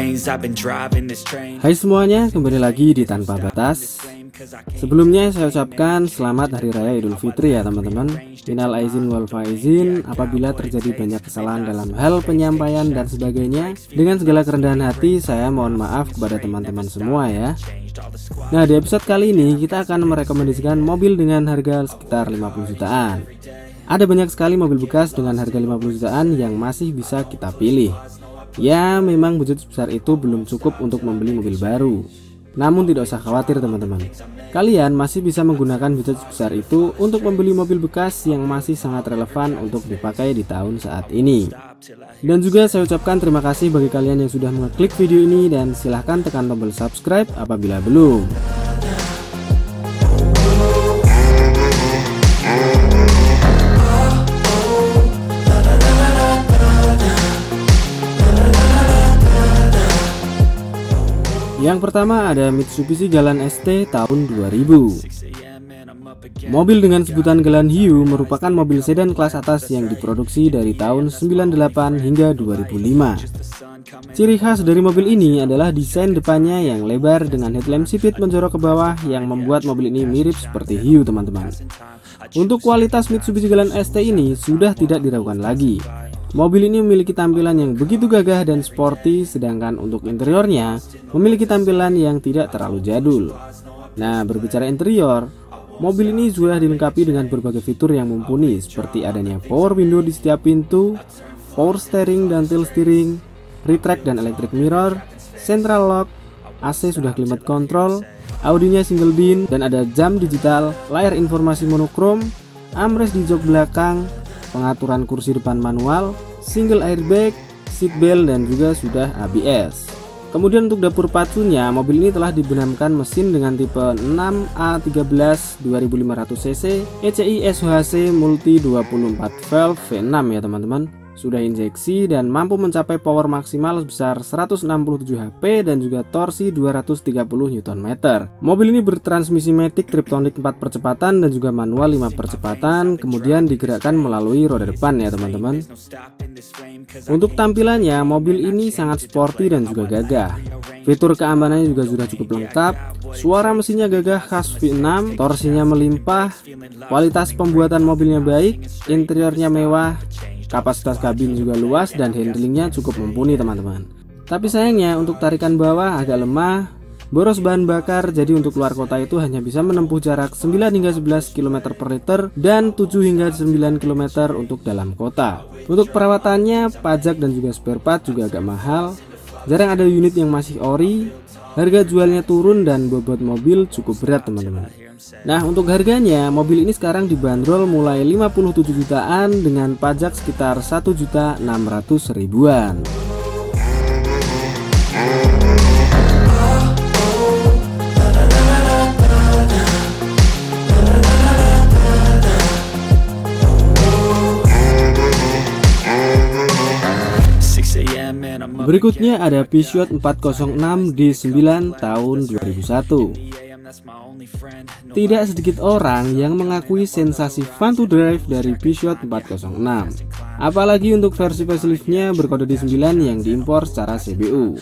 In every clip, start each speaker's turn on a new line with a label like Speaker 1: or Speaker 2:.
Speaker 1: lanes, I've been driving this train.
Speaker 2: Hai semuanya, kembali lagi di Tanpa Batas. Sebelumnya saya ucapkan selamat Hari Raya Idul Fitri ya teman-teman. Minal aizin wal faizin apabila terjadi banyak kesalahan dalam hal penyampaian dan sebagainya. Dengan segala kerendahan hati saya mohon maaf kepada teman-teman semua ya. Nah, di episode kali ini kita akan merekomendasikan mobil dengan harga sekitar 50 jutaan. Ada banyak sekali mobil bekas dengan harga 50 jutaan yang masih bisa kita pilih. Ya, memang budget sebesar itu belum cukup untuk membeli mobil baru. Namun tidak usah khawatir teman-teman. Kalian masih bisa menggunakan budget sebesar itu untuk membeli mobil bekas yang masih sangat relevan untuk dipakai di tahun saat ini. Dan juga saya ucapkan terima kasih bagi kalian yang sudah mengeklik video ini dan silahkan tekan tombol subscribe apabila belum. Yang pertama ada Mitsubishi Galant ST tahun 2000. Mobil dengan sebutan Galant Hiu merupakan mobil sedan kelas atas yang diproduksi dari tahun 98 hingga 2005. Ciri khas dari mobil ini adalah desain depannya yang lebar dengan headlamp sipit menjorok ke bawah yang membuat mobil ini mirip seperti hiu teman-teman. Untuk kualitas Mitsubishi Galant ST ini sudah tidak diragukan lagi. Mobil ini memiliki tampilan yang begitu gagah dan sporty, sedangkan untuk interiornya memiliki tampilan yang tidak terlalu jadul. Nah, berbicara interior, mobil ini sudah dilengkapi dengan berbagai fitur yang mumpuni seperti adanya power window di setiap pintu, power steering dan tilt steering, retract dan electric mirror, central lock, AC sudah climate control, audionya single bin dan ada jam digital, layar informasi monokrom, armrest di jok belakang, pengaturan kursi depan manual, single airbag, seat belt dan juga sudah ABS. Kemudian untuk dapur pacunya, mobil ini telah dibenamkan mesin dengan tipe 6A13 2500cc ECI SHC multi 24 valve V6 ya teman-teman. Sudah injeksi dan mampu mencapai power maksimal sebesar 167 HP dan juga torsi 230 Nm. Mobil ini bertransmisi matic Triptonic 4 percepatan dan juga manual 5 percepatan, kemudian digerakkan melalui roda depan ya teman-teman. Untuk tampilannya, mobil ini sangat sporty dan juga gagah. Fitur keamanannya juga sudah cukup lengkap. Suara mesinnya gagah khas V6, torsinya melimpah, kualitas pembuatan mobilnya baik, interiornya mewah, kapasitas kabin juga luas dan handlingnya cukup mumpuni teman-teman. Tapi sayangnya untuk tarikan bawah agak lemah, boros bahan bakar, jadi untuk luar kota itu hanya bisa menempuh jarak 9 hingga 11 km per liter dan 7 hingga 9 km untuk dalam kota. Untuk perawatannya, pajak dan juga spare part juga agak mahal. Jarang ada unit yang masih ori, harga jualnya turun dan bobot mobil cukup berat teman-teman. Nah, untuk harganya mobil ini sekarang dibanderol mulai 57 jutaan dengan pajak sekitar 1.600.000-an. Berikutnya ada Peugeot 406 D9 tahun 2001. Tidak sedikit orang yang mengakui sensasi fun to drive dari Peugeot 406. Apalagi untuk versi faceliftnya berkode D9 yang diimpor secara CBU.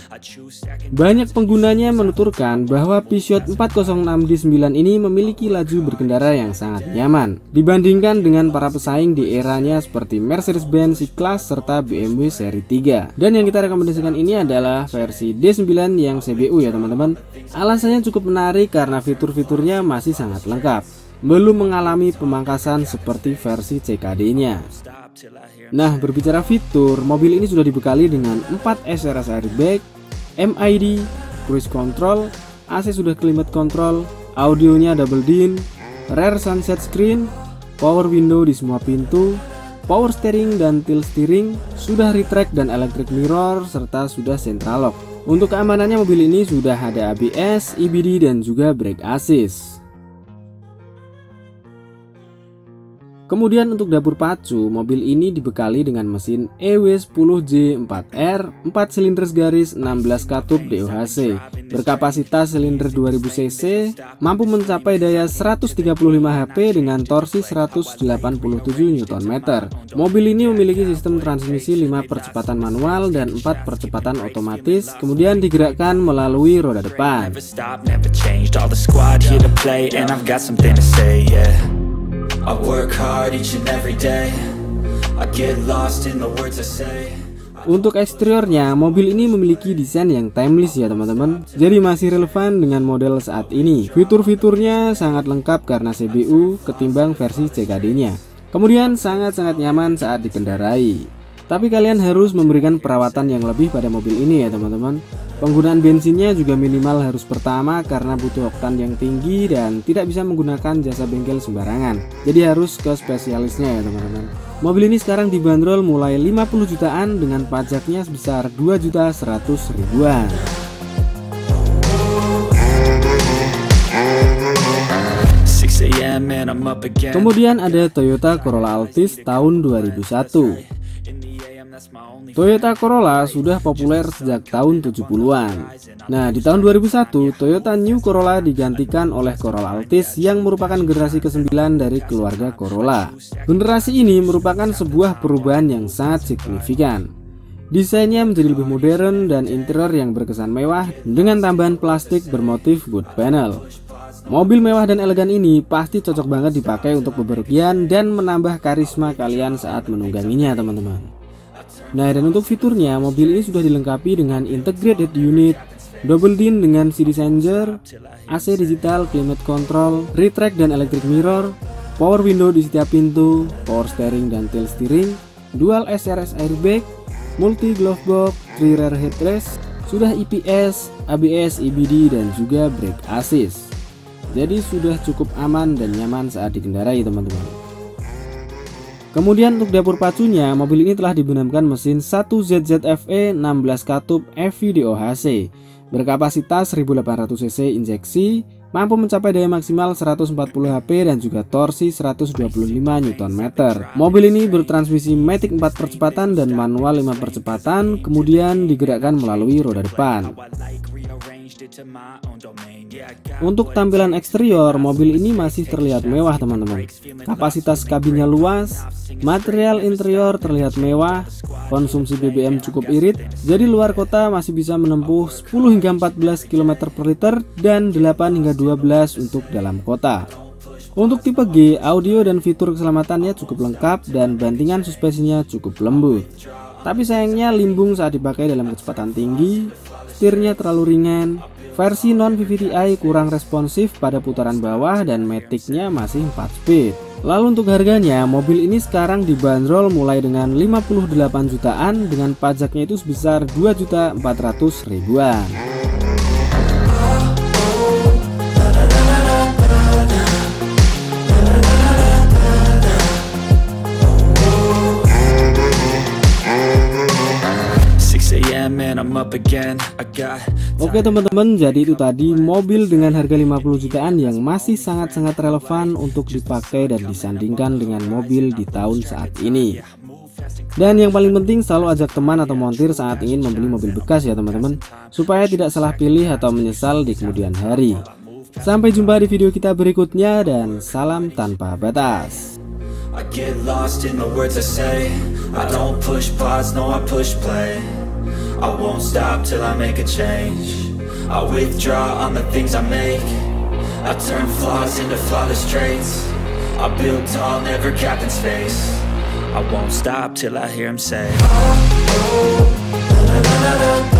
Speaker 2: Banyak penggunanya menuturkan bahwa Peugeot 406 D9 ini memiliki laju berkendara yang sangat nyaman dibandingkan dengan para pesaing di eranya seperti Mercedes-Benz C-Class serta BMW seri 3. Dan yang kita rekomendasikan ini adalah versi D9 yang CBU ya teman-teman. Alasannya cukup menarik karena fitur-fiturnya masih sangat lengkap, belum mengalami pemangkasan seperti versi CKD-nya. Nah, berbicara fitur, mobil ini sudah dibekali dengan 4 SRS airbag, MID, cruise control, AC sudah climate control, audionya double din, rear sunset screen, power window di semua pintu, power steering dan tilt steering, sudah retract dan electric mirror serta sudah central lock. Untuk keamanannya mobil ini sudah ada ABS, EBD dan juga brake assist. Kemudian untuk dapur pacu, mobil ini dibekali dengan mesin EW10J4R 4 silinder garis 16 katup DOHC, berkapasitas silinder 2000 cc, mampu mencapai daya 135 HP dengan torsi 187 Nm. Mobil ini memiliki sistem transmisi 5 percepatan manual dan 4 percepatan otomatis, kemudian digerakkan melalui roda depan.
Speaker 1: I work hard each and every day. I get lost in the words I say.
Speaker 2: Untuk eksteriornya, mobil ini memiliki desain yang timeless ya teman-teman. Jadi masih relevan dengan model saat ini. Fitur-fiturnya sangat lengkap karena CBU ketimbang versi CKD-nya. Kemudian sangat-sangat nyaman saat dikendarai. Tapi kalian harus memberikan perawatan yang lebih pada mobil ini ya teman-teman. Penggunaan bensinnya juga minimal harus pertama karena butuh oktan yang tinggi dan tidak bisa menggunakan jasa bengkel sembarangan. Jadi harus ke spesialisnya ya teman-teman. Mobil ini sekarang dibanderol mulai 50 jutaan dengan pajaknya sebesar 2.100.000-an. Kemudian ada Toyota Corolla Altis tahun 2001. Toyota Corolla sudah populer sejak tahun 70-an. Nah, di tahun 2001, Toyota New Corolla digantikan oleh Corolla Altis yang merupakan generasi ke-9 dari keluarga Corolla. Generasi ini merupakan sebuah perubahan yang sangat signifikan. Desainnya menjadi lebih modern dan interior yang berkesan mewah dengan tambahan plastik bermotif wood panel. Mobil mewah dan elegan ini pasti cocok banget dipakai untuk bepergian dan menambah karisma kalian saat menungganginya teman-teman. Nah, dan untuk fiturnya, mobil ini sudah dilengkapi dengan integrated unit, double din dengan CD changer, AC digital, climate control, rear track dan electric mirror, power window di setiap pintu, power steering dan tilt steering, dual SRS airbag, multi glove box, 3 rear headrest, sudah EPS, ABS, EBD dan juga brake assist. Jadi sudah cukup aman dan nyaman saat dikendarai teman-teman. Kemudian untuk dapur pacunya, mobil ini telah dibenamkan mesin 1ZZFE 16 katup EV DOHC, berkapasitas 1800 cc injeksi, mampu mencapai daya maksimal 140 HP dan juga torsi 125 Nm. Mobil ini bertransmisi matic 4 percepatan dan manual 5 percepatan, kemudian digerakkan melalui roda depan. Untuk tampilan eksterior, mobil ini masih terlihat mewah teman-teman. Kapasitas kabinnya luas, material interior terlihat mewah, konsumsi BBM cukup irit, jadi luar kota masih bisa menempuh 10 hingga 14 km per liter dan 8 hingga 12 untuk dalam kota. Untuk tipe G, audio dan fitur keselamatannya cukup lengkap dan bantingan suspensinya cukup lembut. Tapi sayangnya limbung saat dipakai dalam kecepatan tinggi, setirnya terlalu ringan, versi non-VVTi kurang responsif pada putaran bawah dan maticnya masih 4 speed. Lalu untuk harganya, mobil ini sekarang dibanderol mulai dengan 58 jutaan dengan pajaknya itu sebesar 2.400.000-an. Oke teman-teman, jadi itu tadi mobil dengan harga 50 jutaan yang masih sangat-sangat relevan untuk dipakai dan disandingkan dengan mobil di tahun saat ini. Dan yang paling penting selalu ajak teman atau montir saat ingin membeli mobil bekas ya teman-teman, supaya tidak salah pilih atau menyesal di kemudian hari. Sampai jumpa di video kita berikutnya dan salam tanpa batas.
Speaker 1: I get lost in the words I say. I don't push pause, no I push play. I won't stop till I make a change. I withdraw on the things I make. I turn flaws into flawless traits. I build tall, never capped in space. I won't stop till I hear him say, oh, oh, na, na, na, na.